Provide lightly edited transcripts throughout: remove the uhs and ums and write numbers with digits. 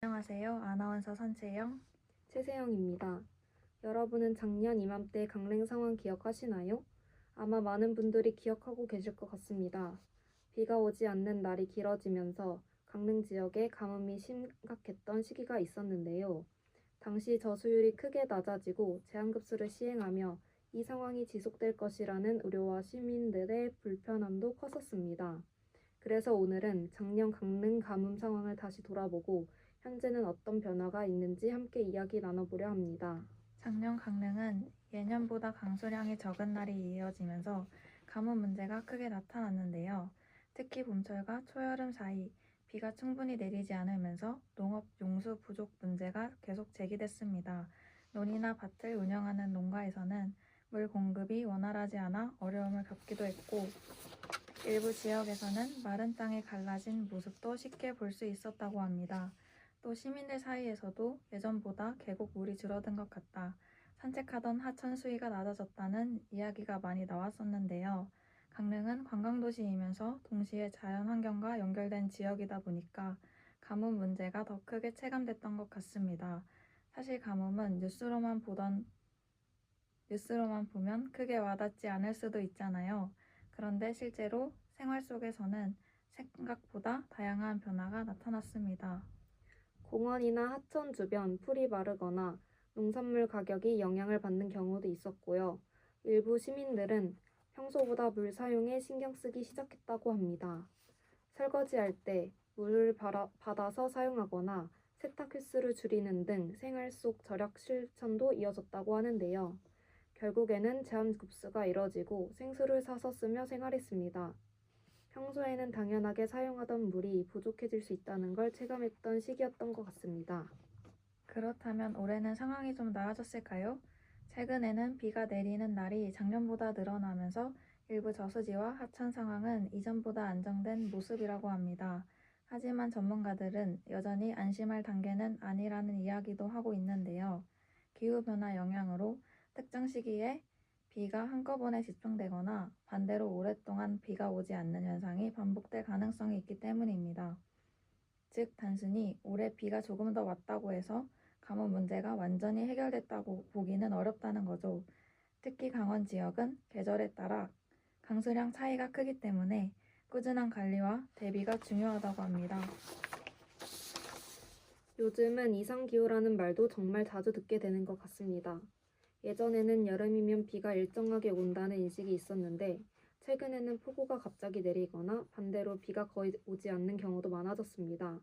안녕하세요. 아나운서 선채영. 최세영입니다. 여러분은 작년 이맘때 강릉 상황 기억하시나요? 아마 많은 분들이 기억하고 계실 것 같습니다. 비가 오지 않는 날이 길어지면서 강릉 지역에 가뭄이 심각했던 시기가 있었는데요. 당시 저수율이 크게 낮아지고 제한급수를 시행하며 이 상황이 지속될 것이라는 우려와 시민들의 불편함도 컸었습니다. 그래서 오늘은 작년 강릉 가뭄 상황을 다시 돌아보고 현재는 어떤 변화가 있는지 함께 이야기 나눠보려 합니다. 작년 강릉은 예년보다 강수량이 적은 날이 이어지면서 가뭄 문제가 크게 나타났는데요. 특히 봄철과 초여름 사이 비가 충분히 내리지 않으면서 농업 용수 부족 문제가 계속 제기됐습니다. 논이나 밭을 운영하는 농가에서는 물 공급이 원활하지 않아 어려움을 겪기도 했고, 일부 지역에서는 마른 땅에 갈라진 모습도 쉽게 볼 수 있었다고 합니다. 또 시민들 사이에서도 예전보다 계곡 물이 줄어든 것 같다, 산책하던 하천 수위가 낮아졌다는 이야기가 많이 나왔었는데요. 강릉은 관광도시이면서 동시에 자연환경과 연결된 지역이다 보니까 가뭄 문제가 더 크게 체감됐던 것 같습니다. 사실 가뭄은 뉴스로만 보면 크게 와닿지 않을 수도 있잖아요. 그런데 실제로 생활 속에서는 생각보다 다양한 변화가 나타났습니다. 공원이나 하천 주변 풀이 마르거나 농산물 가격이 영향을 받는 경우도 있었고요. 일부 시민들은 평소보다 물 사용에 신경 쓰기 시작했다고 합니다. 설거지할 때 물을 받아서 사용하거나 세탁 횟수를 줄이는 등 생활 속 절약 실천도 이어졌다고 하는데요. 결국에는 제한급수가 이뤄지고 생수를 사서 쓰며 생활했습니다. 평소에는 당연하게 사용하던 물이 부족해질 수 있다는 걸 체감했던 시기였던 것 같습니다. 그렇다면 올해는 상황이 좀 나아졌을까요? 최근에는 비가 내리는 날이 작년보다 늘어나면서 일부 저수지와 하천 상황은 이전보다 안정된 모습이라고 합니다. 하지만 전문가들은 여전히 안심할 단계는 아니라는 이야기도 하고 있는데요. 기후변화 영향으로 특정 시기에 비가 한꺼번에 집중되거나 반대로 오랫동안 비가 오지 않는 현상이 반복될 가능성이 있기 때문입니다. 즉, 단순히 올해 비가 조금 더 왔다고 해서 가뭄 문제가 완전히 해결됐다고 보기는 어렵다는 거죠. 특히 강원 지역은 계절에 따라 강수량 차이가 크기 때문에 꾸준한 관리와 대비가 중요하다고 합니다. 요즘은 이상기후라는 말도 정말 자주 듣게 되는 것 같습니다. 예전에는 여름이면 비가 일정하게 온다는 인식이 있었는데 최근에는 폭우가 갑자기 내리거나 반대로 비가 거의 오지 않는 경우도 많아졌습니다.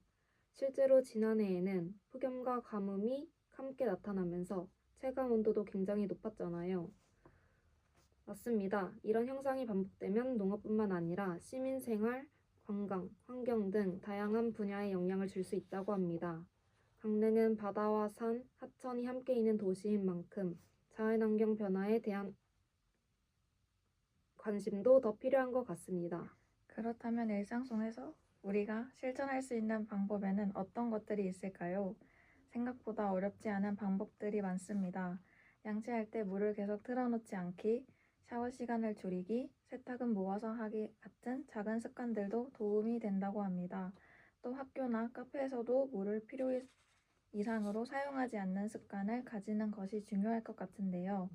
실제로 지난해에는 폭염과 가뭄이 함께 나타나면서 체감 온도도 굉장히 높았잖아요. 맞습니다. 이런 현상이 반복되면 농업뿐만 아니라 시민생활, 관광, 환경 등 다양한 분야에 영향을 줄 수 있다고 합니다. 강릉은 바다와 산, 하천이 함께 있는 도시인 만큼 자연환경 변화에 대한 관심도 더 필요한 것 같습니다. 그렇다면 일상 속에서 우리가 실천할 수 있는 방법에는 어떤 것들이 있을까요? 생각보다 어렵지 않은 방법들이 많습니다. 양치할 때 물을 계속 틀어놓지 않기, 샤워 시간을 줄이기, 세탁은 모아서 하기 같은 작은 습관들도 도움이 된다고 합니다. 또 학교나 카페에서도 물을 필요 이상으로 사용하지 않는 습관을 가지는 것이 중요할 것 같은데요.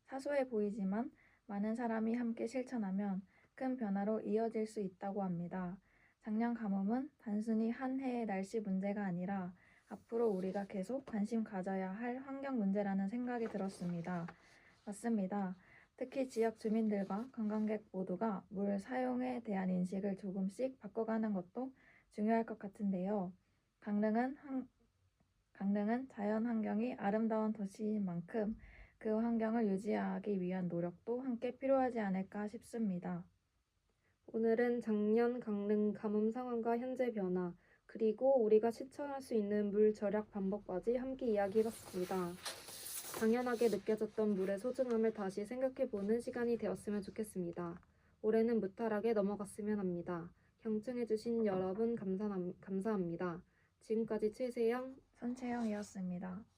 사소해 보이지만 많은 사람이 함께 실천하면 큰 변화로 이어질 수 있다고 합니다. 작년 가뭄은 단순히 한 해의 날씨 문제가 아니라 앞으로 우리가 계속 관심 가져야 할 환경 문제라는 생각이 들었습니다. 맞습니다. 특히 지역 주민들과 관광객 모두가 물 사용에 대한 인식을 조금씩 바꿔가는 것도 중요할 것 같은데요. 강릉은 자연 환경이 아름다운 도시인 만큼 그 환경을 유지하기 위한 노력도 함께 필요하지 않을까 싶습니다. 오늘은 작년 강릉 가뭄 상황과 현재 변화, 그리고 우리가 실천할 수 있는 물 절약 방법까지 함께 이야기해봤습니다. 당연하게 느껴졌던 물의 소중함을 다시 생각해보는 시간이 되었으면 좋겠습니다. 올해는 무탈하게 넘어갔으면 합니다. 경청해주신 여러분 감사합니다. 지금까지 최세영, 손채영이었습니다.